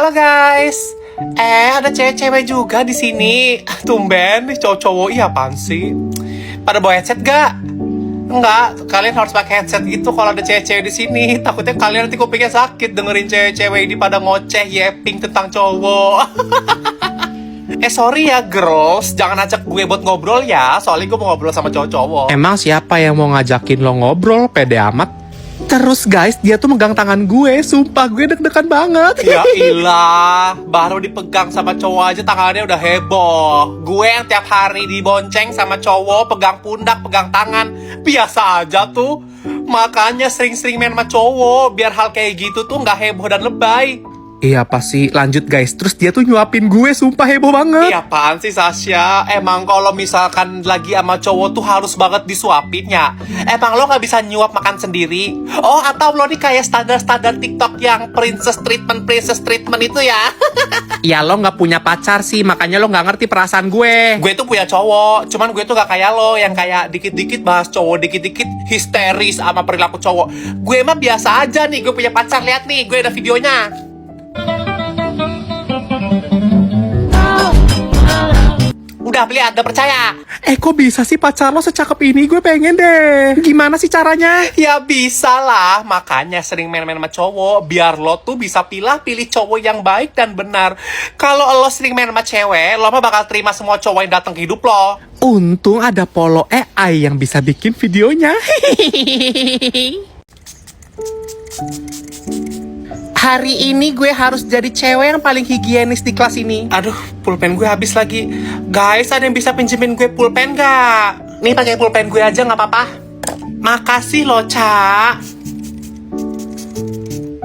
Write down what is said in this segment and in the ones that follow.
Halo guys. Ada cewek-cewek juga di sini. Tumben nih cowok-cowok, iya apaan sih? Pada bawa headset gak? Enggak, kalian harus pakai headset gitu kalau ada cewek-cewek di sini. Takutnya kalian nanti kupingnya sakit dengerin cewek-cewek ini pada ngoceh yeping tentang cowok. Sorry ya girls, jangan ajak gue buat ngobrol ya. Soalnya gue mau ngobrol sama cowok-cowok. Emang siapa yang mau ngajakin lo ngobrol? Pede amat. Terus guys, dia tuh megang tangan gue. Sumpah gue deg-degan banget. Ya ilah, baru dipegang sama cowok aja tangannya udah heboh. Gue yang tiap hari dibonceng sama cowok, pegang pundak, pegang tangan, biasa aja tuh. Makanya sering-sering main sama cowok, biar hal kayak gitu tuh nggak heboh dan lebay. Iya pasti, lanjut guys. Terus dia tuh nyuapin gue, sumpah heboh banget. Iya apaan sih Sasha? Emang kalau misalkan lagi sama cowok tuh harus banget disuapin ya? Emang lo gak bisa nyuap makan sendiri? Oh atau lo nih kayak standar-standar TikTok yang princess treatment itu ya? Ya lo gak punya pacar sih, makanya lo gak ngerti perasaan gue. Gue tuh punya cowok, cuman gue tuh gak kayak lo yang kayak dikit-dikit bahas cowok, dikit-dikit histeris sama perilaku cowok. Gue mah biasa aja nih, gue punya pacar, lihat nih, gue ada videonya. Udah lihat, udah percaya? Kok bisa sih pacar lo secakep ini? Gue pengen deh. Gimana sih caranya? Ya bisa lah, makanya sering main-main sama cowok, biar lo tuh bisa pilih cowok yang baik dan benar. Kalau lo sering main sama cewek, lo mah bakal terima semua cowok yang datang ke hidup lo. Untung ada Polo AI yang bisa bikin videonya. Hari ini gue harus jadi cewek yang paling higienis di kelas ini. Aduh, pulpen gue habis lagi. Guys, ada yang bisa pinjemin gue pulpen gak? Nih pakai pulpen gue aja gak apa-apa. Makasih loh, Ca.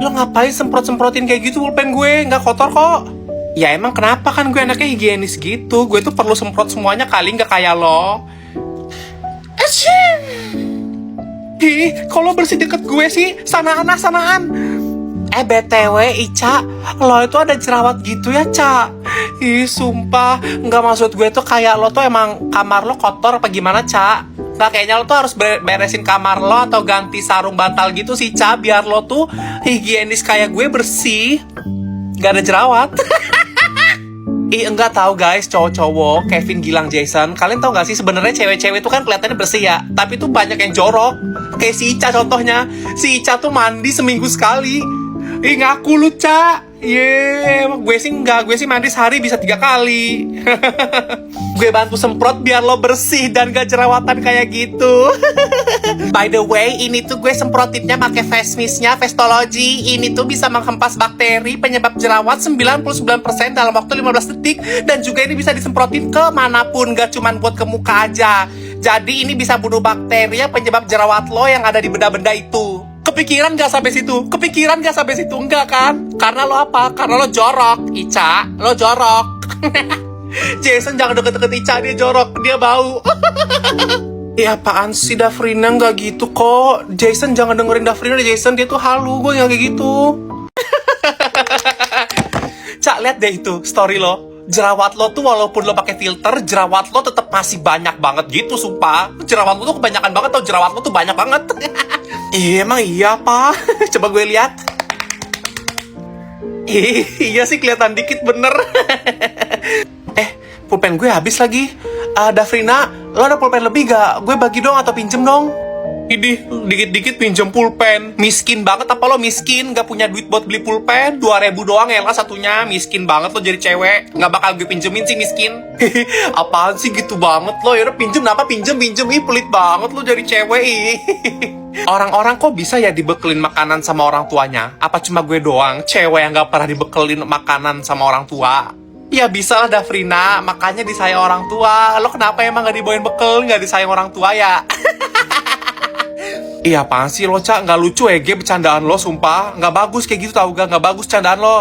Lo ngapain semprot-semprotin kayak gitu pulpen gue? Gak kotor kok. Ya emang kenapa, kan gue anaknya higienis gitu. Gue tuh perlu semprot semuanya kali, gak kayak lo. Ih, kalau bersih deket gue sih, sanaan. BTW, Ica, lo itu ada jerawat gitu ya, Ca? Ih, sumpah, nggak maksud gue tuh kayak lo tuh emang kamar lo kotor apa gimana, Ca? Nggak, kayaknya lo tuh harus beresin kamar lo atau ganti sarung bantal gitu sih, Ca, biar lo tuh higienis kayak gue, bersih, nggak ada jerawat. Enggak tahu guys, cowok-cowok, Kevin, Gilang, Jason, kalian tahu nggak sih sebenarnya cewek-cewek itu kan kelihatannya bersih ya, tapi tuh banyak yang jorok. Kayak si Ica contohnya, si Ica tuh mandi seminggu sekali. Ngaku lu, Ca. Gue sih enggak, gue sih mandi sehari bisa 3 kali. Gue bantu semprot biar lo bersih dan gak jerawatan kayak gitu. By the way, ini tuh gue semprotinnya pakai face mist-nya Vestology. Ini tuh bisa menghempas bakteri penyebab jerawat 99% dalam waktu 15 detik. Dan juga ini bisa disemprotin ke manapun, gak cuman buat ke muka aja. Jadi ini bisa bunuh bakteri penyebab jerawat lo yang ada di benda-benda itu. Kepikiran gak sampai situ? Kepikiran gak sampai situ? Enggak kan? Karena lo apa? Karena lo jorok, Ica. Lo jorok. Jason jangan deket-deket Ica, dia jorok, dia bau. Apaan sih, Dafrina nggak gitu kok. Jason jangan dengerin Dafrina, Jason dia tuh halu, gue nggak kayak gitu. Cak, lihat deh itu story lo. Jerawat lo tuh walaupun lo pakai filter, jerawat lo tetap masih banyak banget gitu, sumpah. Jerawat lo tuh kebanyakan banget tau, jerawat lo tuh banyak banget. Emang iya, Pak. Coba gue lihat. Iya sih, kelihatan dikit bener. Pulpen gue habis lagi. Dafrina, lo ada pulpen lebih gak? Gue bagi dong atau pinjem dong. Idih, dikit-dikit pinjem pulpen. Miskin banget apa lo miskin? Gak punya duit buat beli pulpen? 2.000 doang ya lah satunya. Miskin banget lo jadi cewek. Gak bakal gue pinjemin sih, miskin. Apaan sih gitu banget lo? Yaudah pinjem, kenapa pinjem. Ih, pelit banget lo jadi cewek. Orang-orang kok bisa ya dibekelin makanan sama orang tuanya? Apa cuma gue doang, cewek yang gak pernah dibekelin makanan sama orang tua? Ya bisa lah, Dafrina, makanya disayang orang tua. Lo kenapa emang gak dibawain bekal, gak disayang orang tua ya? Iya apaan sih lo, Ca? Gak lucu bercandaan lo, sumpah. Gak bagus kayak gitu tau gak? Gak bagus candaan lo.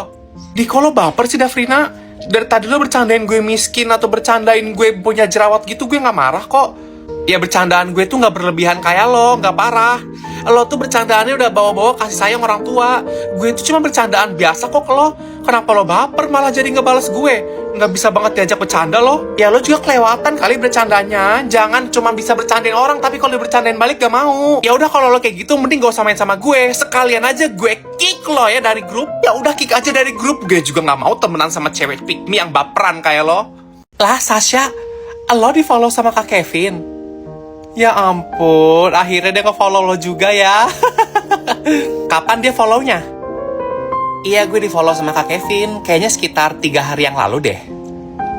Kok lo baper sih, Dafrina? Dari tadi lo bercandain gue miskin atau bercandain gue punya jerawat gitu, gue gak marah kok. Ya bercandaan gue tuh gak berlebihan kayak lo, gak parah. Lo tuh bercandaannya udah bawa-bawa kasih sayang orang tua. Gue tuh cuma bercandaan biasa kok ke lo. Kenapa lo baper malah jadi ngebales gue? nggak bisa banget diajak bercanda loh. Ya lo juga kelewatan kali bercandanya. Jangan cuma bisa bercandain orang, tapi kalau bercandain balik gak mau. Ya udah kalau lo kayak gitu, mending gak usah main sama gue. Sekalian aja gue kick lo ya dari grup. Ya udah kick aja dari grup. Gue juga nggak mau temenan sama cewek pick me yang baperan kayak lo. Lah Sasha, lo di follow sama Kak Kevin. Ya ampun, akhirnya dia nge-follow lo juga ya. Kapan dia follow-nya? Iya, gue di follow sama Kak Kevin. Kayaknya sekitar 3 hari yang lalu deh.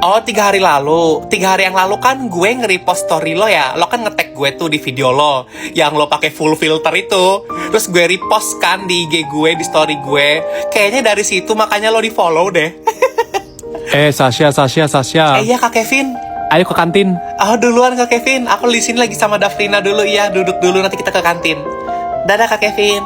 Oh, 3 hari lalu. 3 hari yang lalu kan gue nge-repost story lo ya. Lo kan nge-tag gue tuh di video lo yang lo pakai full filter itu. Terus gue repost kan di IG gue, di story gue. Kayaknya dari situ makanya lo di follow deh. Sasha. Iya Kak Kevin. Ayo ke kantin. Oh, duluan Kak Kevin. Aku di sini lagi sama Dafrina dulu ya. Duduk dulu, nanti kita ke kantin. Dadah Kak Kevin.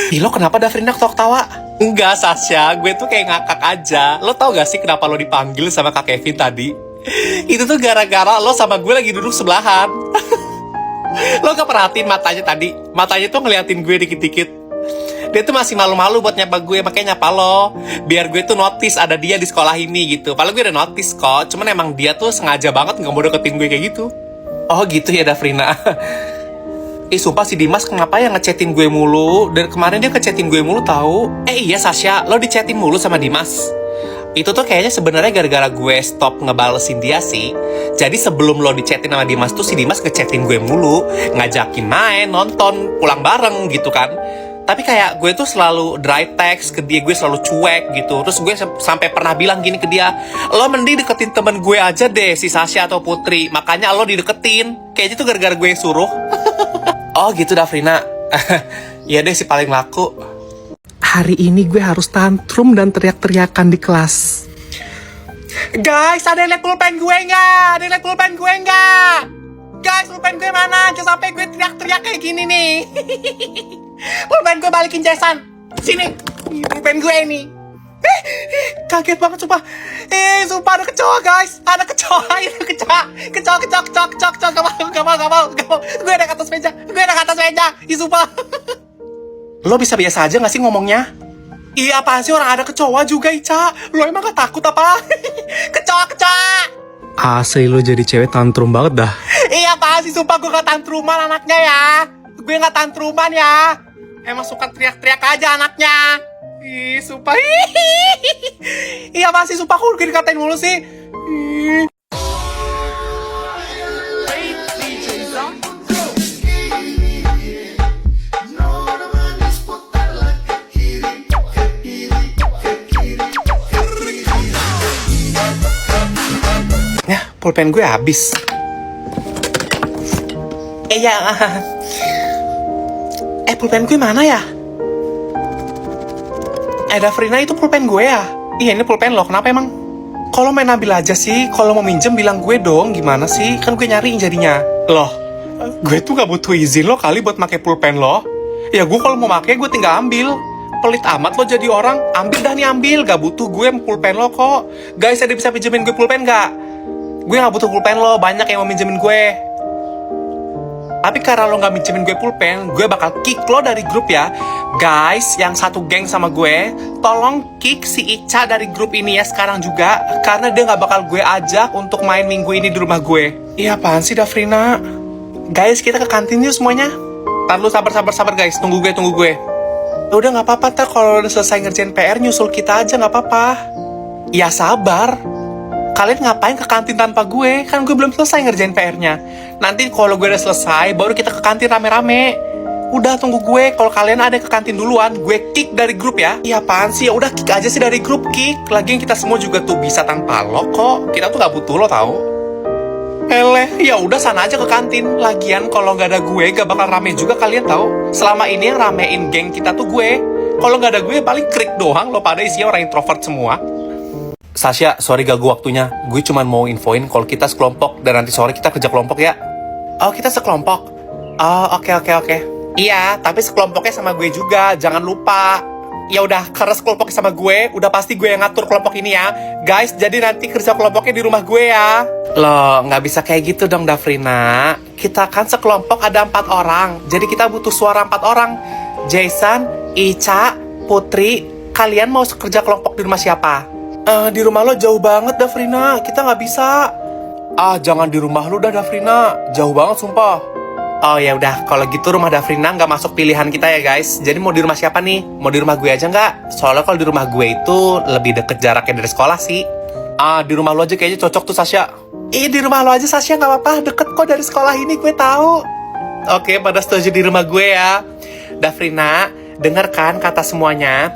Ih, lo kenapa Dafrina ketawa-ketawa? Enggak, Sasha. Gue tuh kayak ngakak aja. Lo tau gak sih kenapa lo dipanggil sama Kak Kevin tadi? Itu tuh gara-gara lo sama gue lagi duduk sebelahan. Lo gak perhatiin matanya tadi? Matanya tuh ngeliatin gue dikit-dikit. Dia tuh masih malu-malu buat nyapa gue, makanya nyapa lo. Biar gue tuh notice ada dia di sekolah ini gitu. Padahal gue udah notice kok. Cuman emang dia tuh sengaja banget gak mau deketin gue kayak gitu. Oh gitu ya Dafrina. Sumpah si Dimas kenapa ya ngechatin gue mulu. Dan kemarin dia ngechatin gue mulu tahu. Iya Sasha, lo dichatin mulu sama Dimas. Itu tuh kayaknya sebenarnya gara-gara gue stop ngebalesin dia sih. Jadi sebelum lo dichatin sama Dimas tuh si Dimas ngechatin gue mulu, ngajakin main, nonton, pulang bareng gitu kan. Tapi kayak gue tuh selalu dry text ke dia, gue selalu cuek gitu. Terus gue sampai pernah bilang gini ke dia, lo mending deketin temen gue aja deh, si Sasha atau Putri. Makanya lo dideketin. Kayaknya tuh gara-gara gue yang suruh. Oh gitu Dafrina. Iya deh si paling laku. Hari ini gue harus tantrum dan teriak-teriakan di kelas. Guys, ada yang liat pulpen gue nggak? Ada yang liat pulpen gue nggak? Guys, pulpen gue mana? Jangan sampai gue teriak-teriak kayak gini nih. Pulpen gue balikin Jason. Sini, pulpen gue ini. Kaget banget sumpah. Sumpah ada kecoa guys. Ada kecoa. Kecoa. Gak mau. Gue ada ke atas meja. Sumpah. Lo bisa biasa aja gak sih ngomongnya? Iya apaan sih, orang ada kecoa juga Ica. Lo emang gak takut apa? Kecoa. Asli lo jadi cewek tantrum banget dah. Iya apaan sih, sumpah gue gak tantruman anaknya ya. Gue gak tantruman ya. Emang suka teriak-teriak aja anaknya. Ih, sumpah. Iya apaan sih, sumpah kok dikatain mulu sih. Ya, pulpen gue habis. Pulpen gue mana ya? Dafrina, itu pulpen gue ya? Iya, ini pulpen lo, kenapa emang? Kalau main ambil aja sih, kalau mau minjem bilang gue dong, gimana sih? Kan gue nyariin jadinya. Loh, gue tuh gak butuh izin lo kali buat pakai pulpen lo. Ya gue kalau mau pakai gue tinggal ambil. Pelit amat lo jadi orang, ambil dah nih ambil, gak butuh gue pulpen lo kok. Guys, ada bisa pinjemin gue pulpen gak? Gue gak butuh pulpen lo, banyak yang mau minjemin gue. Tapi karena lo gak minjemin gue pulpen, gue bakal kick lo dari grup ya. Guys, yang satu geng sama gue, tolong kick si Ica dari grup ini ya sekarang juga. Karena dia gak bakal gue ajak untuk main minggu ini di rumah gue. Iya apaan sih Dafrina? Guys, kita ke kantin yuk semuanya. Ntar lu sabar guys, tunggu gue. Udah gak apa-apa, ntar kalau udah selesai ngerjain PR nyusul kita aja gak apa-apa. Ya sabar. Kalian ngapain ke kantin tanpa gue? Kan gue belum selesai ngerjain PR-nya. Nanti kalau gue udah selesai, baru kita ke kantin rame-rame. Udah tunggu gue. Kalau kalian ada ke kantin duluan, gue kick dari grup ya. Iya apaan sih? Ya udah kick aja sih dari grup, kick. Lagian kita semua juga tuh bisa tanpa lo kok. Kita tuh gak butuh lo tau. Ya udah sana aja ke kantin. Lagian kalau nggak ada gue, gak bakal rame juga kalian tahu. Selama ini yang ramein geng kita tuh gue. Kalau nggak ada gue, paling krik doang. Lo pada isinya orang introvert semua. Sasha, sorry ganggu waktunya. Gue cuma mau infoin kalau kita sekelompok dan nanti sore kita kerja kelompok ya. Oh, kita sekelompok. Oh, oke. Iya, tapi sekelompoknya sama gue juga. Jangan lupa. Ya udah, karena sekelompoknya sama gue, udah pasti gue yang ngatur kelompok ini ya. Guys, jadi nanti kerja kelompoknya di rumah gue ya. Loh, nggak bisa kayak gitu dong, Dafrina. Kita kan sekelompok ada 4 orang. Jadi kita butuh suara 4 orang. Jason, Ica, Putri, kalian mau kerja kelompok di rumah siapa? Di rumah lo jauh banget, Dafrina. Kita nggak bisa. Jangan di rumah lo dah, Dafrina. Jauh banget, sumpah. Oh ya udah, kalau gitu rumah Dafrina nggak masuk pilihan kita ya guys. Jadi mau di rumah siapa nih? Mau di rumah gue aja nggak? Soalnya kalau di rumah gue itu lebih deket jaraknya dari sekolah sih. Di rumah lo aja kayaknya cocok tuh, Sasha. Di rumah lo aja, Sasha, nggak apa-apa. Deket kok dari sekolah ini, gue tahu. Oke, pada setuju di rumah gue ya. Dafrina, dengarkan kata semuanya.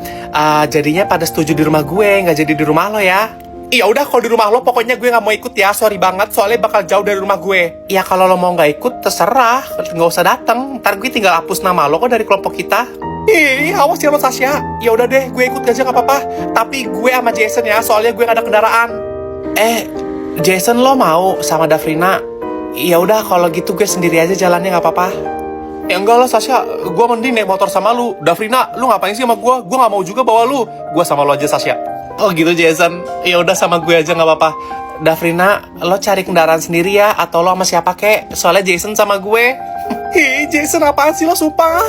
Jadinya pada setuju di rumah gue, nggak jadi di rumah lo ya. Iya udah, kalau di rumah lo pokoknya gue nggak mau ikut ya. Sorry banget, soalnya bakal jauh dari rumah gue. Ya kalau lo mau nggak ikut, terserah. Nggak usah datang. Ntar gue tinggal hapus nama lo kok dari kelompok kita. Awas ya lo, Sasha. Ya udah deh, gue ikut aja nggak apa-apa. Tapi gue sama Jason ya, soalnya gue nggak ada kendaraan. Jason, lo mau sama Dafrina? Ya udah, kalau gitu gue sendiri aja jalannya, nggak apa-apa. Ya enggak lah, Sasha, gue mending naik motor sama lu. Dafrina, lu ngapain sih sama gue? Gue gak mau juga bawa lu. Gue sama lo aja, Sasha. Oh gitu, Jason. Ya udah, sama gue aja nggak apa-apa. Dafrina, lo cari kendaraan sendiri ya, atau lo sama siapa kek? Soalnya Jason sama gue. Jason apaan sih lo, sumpah.